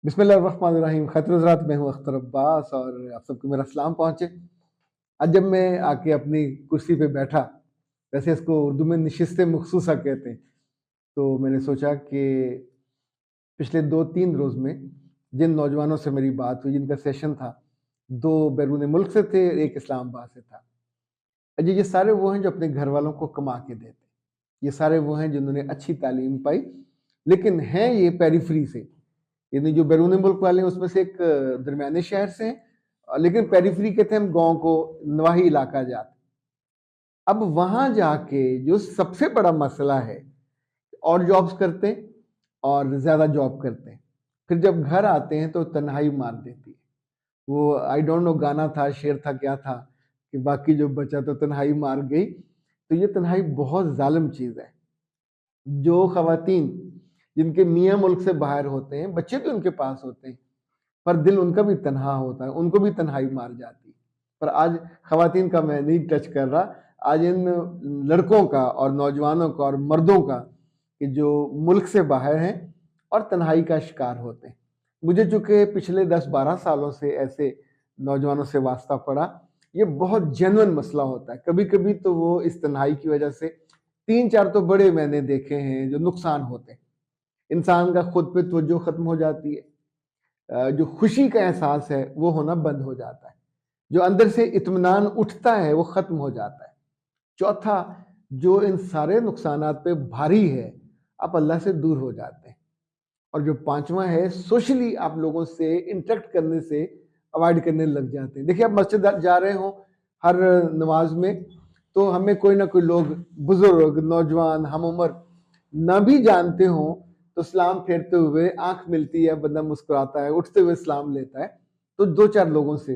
बिस्मिल्लाहिर्रहमानिर्रहीम। खैर मैं हूँ अख्तर अब्बास और आप सबको मेरा सलाम पहुँचे। आज जब मैं आके अपनी कुर्सी पे बैठा, वैसे इसको उर्दू में नशिस्त मखसूसा कहते हैं, तो मैंने सोचा कि पिछले 2-3 रोज़ में जिन नौजवानों से मेरी बात हुई, जिनका सेशन था, 2 बैरून मुल्क से थे, 1 इस्लामाबाद से था। अजी ये सारे वो हैं जो अपने घर वालों को कमा के देते। ये सारे वो हैं जिन्होंने अच्छी तालीम पाई, लेकिन हैं ये पेरिफेरी से। यानी जो बैरून मुल्क वाले हैं उसमें से एक दरमियाने शहर से हैं, लेकिन पेरिफेरी कहते हैं हम गाँव को, नवाही इलाका जाते। अब वहाँ जाके जो सबसे बड़ा मसला है, और जॉब्स करते हैं और ज़्यादा जॉब करते हैं। फिर जब घर आते हैं तो तन्हाई मार देती है। वो आई डोंट नो गाना था, शेर था, क्या था कि बाकी जो बचा तो तन्हाई मार गई। तो ये तन्हाई बहुत ज़ालिम चीज़ है। जो ख़वातीन जिनके मियाँ मुल्क से बाहर होते हैं, बच्चे भी उनके पास होते हैं, पर दिल उनका भी तन्हा होता है, उनको भी तन्हाई मार जाती है। पर आज ख़वातीन का मैं नहीं टच कर रहा, आज इन लड़कों का और नौजवानों का और मर्दों का कि जो मुल्क से बाहर हैं और तन्हाई का शिकार होते हैं। मुझे चूँकि पिछले 10-12 सालों से ऐसे नौजवानों से वास्ता पड़ा, ये बहुत जेन्युइन मसला होता है। कभी-कभी तो वो इस तन्हाई की वजह से 3-4 तो बड़े मैंने देखे हैं जो नुकसान होते हैं। इंसान का खुद पे तवज्जो ख़त्म हो जाती है। जो खुशी का एहसास है वो होना बंद हो जाता है। जो अंदर से इत्मीनान उठता है वो ख़त्म हो जाता है। चौथा, जो इन सारे नुकसानात पे भारी है, आप अल्लाह से दूर हो जाते हैं। और जो पाँचवां है, सोशली आप लोगों से इंटरेक्ट करने से अवॉइड करने लग जाते हैं। देखिए आप मस्जिद जा रहे हो हर नमाज में, तो हमें कोई ना कोई लोग, बुजुर्ग, नौजवान, हम उम्र, ना भी जानते हो तो सलाम फेरते हुए आंख मिलती है, बंदा मुस्कुराता है, उठते हुए सलाम लेता है, तो 2-4 लोगों से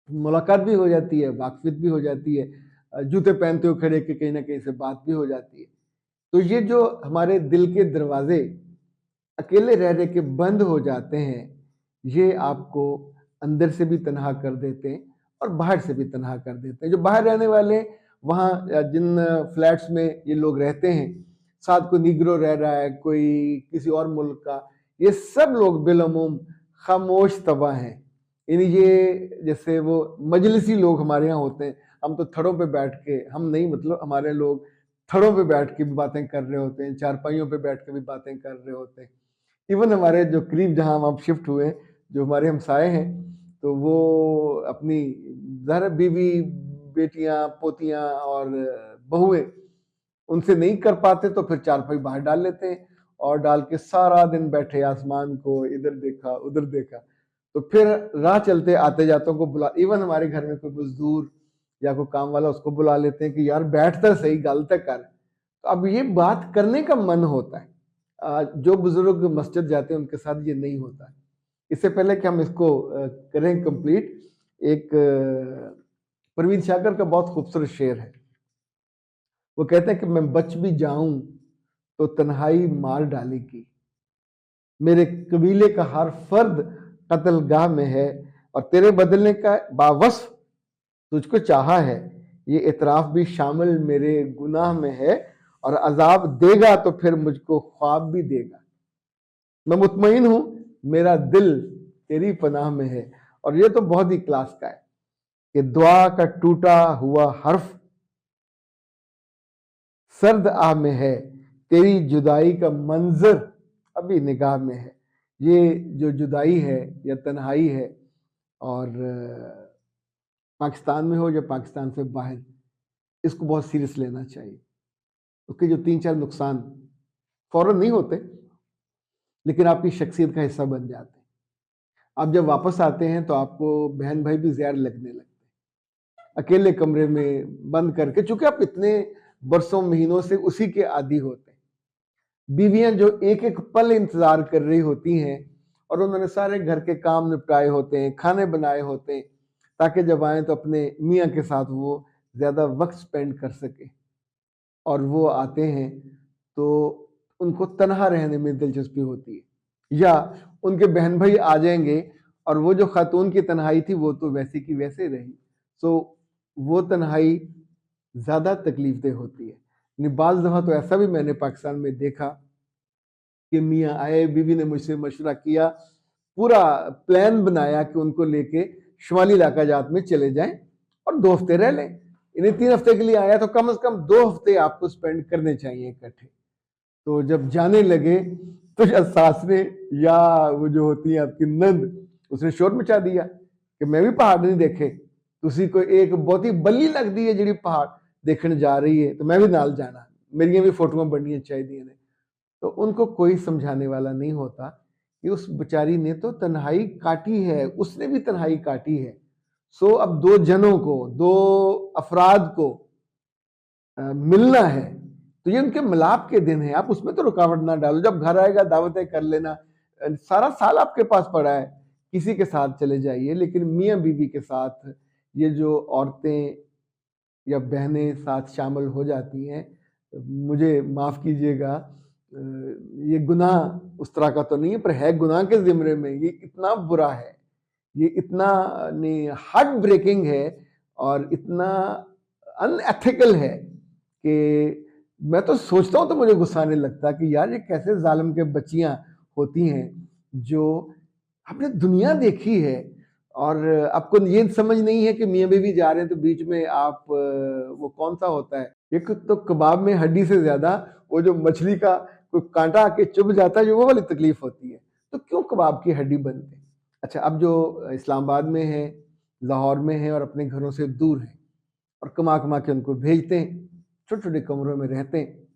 मुलाकात भी हो जाती है, वाकफियत भी हो जाती है, जूते पहनते हुए खड़े के कहीं ना कहीं से बात भी हो जाती है। तो ये जो हमारे दिल के दरवाजे अकेले रह रह के बंद हो जाते हैं, ये आपको अंदर से भी तनहा कर देते हैं और बाहर से भी तनहा कर देते हैं। जो बाहर रहने वाले, वहाँ जिन फ्लैट्स में ये लोग रहते हैं, साथ कोई निग्रो रह रहा है, कोई किसी और मुल्क का, ये सब लोग बिलअमूम खामोश तबाह हैं। यानी ये जैसे वो मजलिसी लोग हमारे यहाँ होते हैं, हम तो थड़ों पे बैठ के, हम नहीं मतलब हमारे लोग थड़ों पे बैठ के भी बातें कर रहे होते हैं, चारपाइयों पे बैठ के भी बातें कर रहे होते हैं। इवन हमारे जो करीब जहाँ हम अब शिफ्ट हुए, जो हमारे हमसाए हैं, तो वो अपनी ज़ाहिर बीवी, बेटियां, पोतियां और बहुएं उनसे नहीं कर पाते, तो फिर चारपाई बाहर डाल लेते हैं और डाल के सारा दिन बैठे आसमान को इधर देखा उधर देखा। तो फिर राह चलते आते जातों को बुला, इवन हमारे घर में कोई मजदूर या कोई काम वाला, उसको बुला लेते हैं कि यार बैठता सही, गल तक कर। तो अब ये बात करने का मन होता है। जो बुजुर्ग मस्जिद जाते हैं उनके साथ ये नहीं होता है। इससे पहले कि हम इसको करें कंप्लीट, एक परवीन शाकर का बहुत खूबसूरत शेर है। वो कहते हैं कि मैं बच भी जाऊं तो तन्हाई मार डालेगी, मेरे कबीले का हर फर्द कत्लगाह में है, और तेरे बदलने का बावस्फ तुझको चाहा है, ये इतराफ भी शामिल मेरे गुनाह में है, और अजाब देगा तो फिर मुझको ख्वाब भी देगा। मैं मुतमईन हूं, मेरा दिल तेरी पनाह में है। और ये तो बहुत ही क्लास का है कि दुआ का टूटा हुआ हर्फ सर्द आह में है, तेरी जुदाई का मंजर अभी निगाह में है। ये जो जुदाई है या तन्हाई है, और पाकिस्तान में हो या पाकिस्तान से बाहर, इसको बहुत सीरियस लेना चाहिए। उसके जो 3-4 नुकसान फौरन नहीं होते, लेकिन आपकी शख्सियत का हिस्सा बन जाते हैं। आप जब वापस आते हैं तो आपको बहन भाई भी ज़्यादा लगने लगते हैं, अकेले कमरे में बंद करके, चूंकि आप इतने बरसों महीनों से उसी के आदी होते हैं। बीवियां जो एक एक पल इंतजार कर रही होती हैं, और उन्होंने सारे घर के काम निपटाए होते हैं, खाने बनाए होते हैं, ताकि जब आए तो अपने मियाँ के साथ वो ज़्यादा वक्त स्पेंड कर सके। और वो आते हैं तो उनको तनहा रहने में दिलचस्पी होती है, या उनके बहन भाई आ जाएंगे और वो जो खातून की तन्हाई थी वो तो वैसी की वैसे रही। सो वो तन्हाई ज़्यादा तकलीफ दे होती है। बाज़ दफ़ा तो ऐसा भी मैंने पाकिस्तान में देखा कि मियाँ आए, बीवी ने मुझसे मशवरा किया, पूरा प्लान बनाया कि उनको लेके शुमाली इलाका जात में चले जाएं और 2 हफ्ते रह लें। इन्हें 3 हफ्ते के लिए आया तो कम से कम 2 हफ्ते आपको स्पेंड करने चाहिए इकट्ठे। तो जब जाने लगे तो या सास ने या वो जो होती है आपकी नंद, उसने शोर मचा दिया कि मैं भी पहाड़ नहीं देखे, तुसी कोई एक बहुत ही बल्ली लगती है जी पहाड़ देखने जा रही है, तो मैं भी नाल जाना, मेरिया भी फोटोआं बननियां चाहिए ने। तो उनको कोई समझाने वाला नहीं होता कि उस बेचारी ने तो तन्हाई काटी है, उसने भी तन्हाई काटी है। सो अब 2 जनों को, 2 अफराद को मिलना है, तो ये उनके मिलाप के दिन है, आप उसमें तो रुकावट ना डालो। जब घर आएगा दावतें कर लेना, सारा साल आपके पास पड़ा है, किसी के साथ चले जाइए, लेकिन मियाँ बीवी के साथ ये जो औरतें या बहनें साथ शामिल हो जाती हैं, मुझे माफ़ कीजिएगा, ये गुनाह उस तरह का तो नहीं है, पर है गुनाह के ज़िम्रे में। ये इतना बुरा है, ये इतना हार्ट ब्रेकिंग है और इतना अनएथिकल है कि मैं तो सोचता हूँ तो मुझे गुस्सा आने लगता है कि यार ये कैसे जालिम के बच्चियां होती हैं जो आपने दुनिया देखी है और आपको ये समझ नहीं है कि मियाँ बीवी जा रहे हैं तो बीच में आप वो कौन सा होता है, एक तो कबाब में हड्डी से ज्यादा वो जो मछली का कोई कांटा आके चुभ जाता है, जो वो वाली तकलीफ होती है। तो क्यों कबाब की हड्डी बनते? अच्छा, अब जो इस्लामाबाद में है, लाहौर में है और अपने घरों से दूर है और कमा कमा के उनको भेजते हैं, छोटे छोटे कमरों में रहते हैं।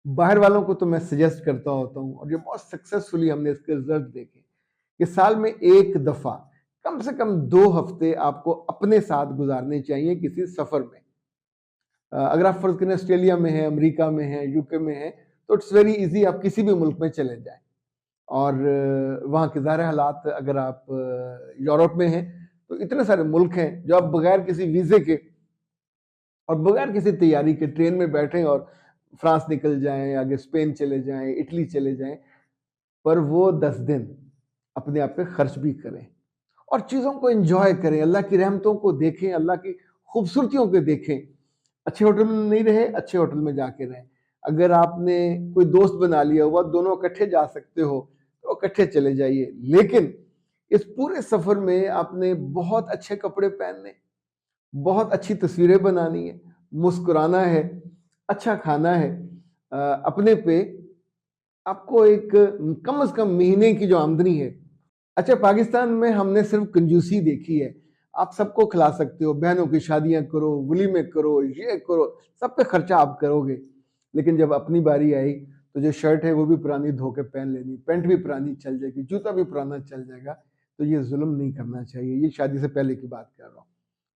बाहर वालों को तो मैं सजेस्ट करता होता हूँ और ये बहुत सक्सेसफुली हमने इसके रिजल्ट देखे कि साल में 1 दफा कम से कम 2 हफ्ते आपको अपने साथ गुजारने चाहिए किसी सफर में। अगर आप फर्ज करें ऑस्ट्रेलिया में है, अमेरिका में है, यूके में है, तो इट्स वेरी इजी, आप किसी भी मुल्क में चले जाएं और वहाँ के ज़ाहिर हालात, अगर आप यूरोप में हैं तो इतने सारे मुल्क हैं जो आप बगैर किसी वीज़े के और बगैर किसी तैयारी के ट्रेन में बैठें और फ्रांस निकल जाएं, आगे स्पेन चले जाएं, इटली चले जाएं, पर वो 10 दिन अपने आप पे खर्च भी करें और चीज़ों को एंजॉय करें, अल्लाह की रहमतों को देखें, अल्लाह की खूबसूरतियों को देखें। अच्छे होटल में नहीं रहे, अच्छे होटल में जाके रहें। अगर आपने कोई दोस्त बना लिया हुआ, दोनों इकट्ठे जा सकते हो तो इकट्ठे चले जाइए, लेकिन इस पूरे सफर में आपने बहुत अच्छे कपड़े पहनने, बहुत अच्छी तस्वीरें बनानी है, मुस्कुराना है, अच्छा खाना है। अपने पे आपको एक कम से कम महीने की जो आमदनी है। अच्छा, पाकिस्तान में हमने सिर्फ कंजूसी देखी है, आप सबको खिला सकते हो, बहनों की शादियां करो, वलीमे करो, ये करो, सब पे खर्चा आप करोगे, लेकिन जब अपनी बारी आई तो जो शर्ट है वो भी पुरानी धो के पहन लेनी, पैंट भी पुरानी चल जाएगी, जूता भी पुराना चल जाएगा। तो ये जुल्म नहीं करना चाहिए, ये शादी से पहले की बात कर रहा हूँ।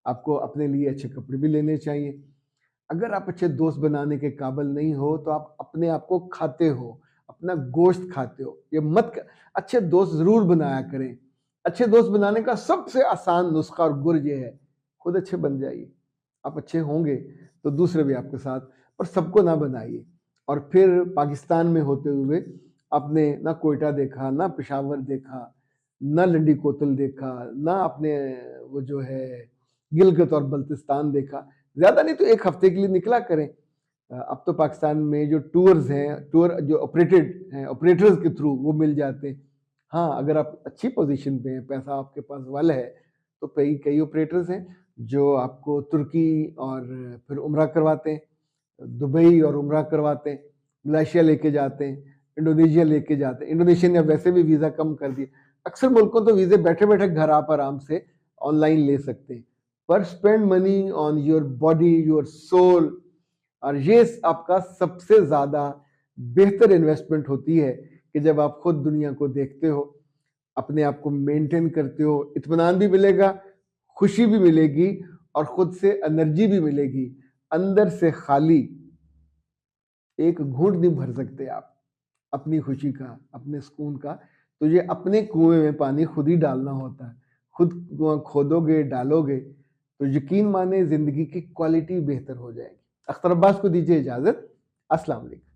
आपको अपने लिए अच्छे कपड़े भी लेने चाहिए। अगर आप अच्छे दोस्त बनाने के काबिल नहीं हो तो आप अपने आप को खाते हो, अपना गोश्त खाते हो, ये मत कर। अच्छे दोस्त जरूर बनाया करें। अच्छे दोस्त बनाने का सबसे आसान नुस्खा और गुर ये है, खुद अच्छे बन जाइए। आप अच्छे होंगे तो दूसरे भी आपके साथ, पर सबको ना बनाइए। और फिर पाकिस्तान में होते हुए आपने ना कोयटा देखा, ना पेशावर देखा, ना लंडी कोतल देखा, ना आपने वो जो है गिलगित और बल्तिस्तान देखा। ज़्यादा नहीं तो 1 हफ्ते के लिए निकला करें। अब तो पाकिस्तान में जो टूर्स हैं, टूर जो ऑपरेटेड हैं, ऑपरेटर्स के थ्रू वो मिल जाते हैं। हाँ, अगर आप अच्छी पोजीशन पे हैं, पैसा आपके पास वल है, तो कई कई ऑपरेटर्स हैं जो आपको तुर्की और फिर उम्रा करवाते हैं, दुबई और उम्रा करवाते हैं, मलेशिया लेके जाते हैं, इंडोनेशिया लेके जाते हैं। इंडोनेशिया ने वैसे भी वीज़ा कम कर दिए। अक्सर मुल्कों तो वीज़े बैठे बैठे घर आप आराम से ऑनलाइन ले सकते हैं। पर spend money on your body, your soul, और ये आपका सबसे ज़्यादा बेहतर इन्वेस्टमेंट होती है कि जब आप खुद दुनिया को देखते हो, अपने आप को मेंटेन करते हो, इत्मीनान भी मिलेगा, खुशी भी मिलेगी और खुद से एनर्जी भी मिलेगी। अंदर से खाली एक घूंट नहीं भर सकते आप अपनी खुशी का, अपने सुकून का। तो ये अपने कुएं में पानी खुद ही डालना होता है। खुद कुआं खोदोगे, डालोगे, तो यकीन माने जिंदगी की क्वालिटी बेहतर हो जाएगी। अख्तर अब्बास को दीजिए इजाजत। अस्सलाम वालेकुम।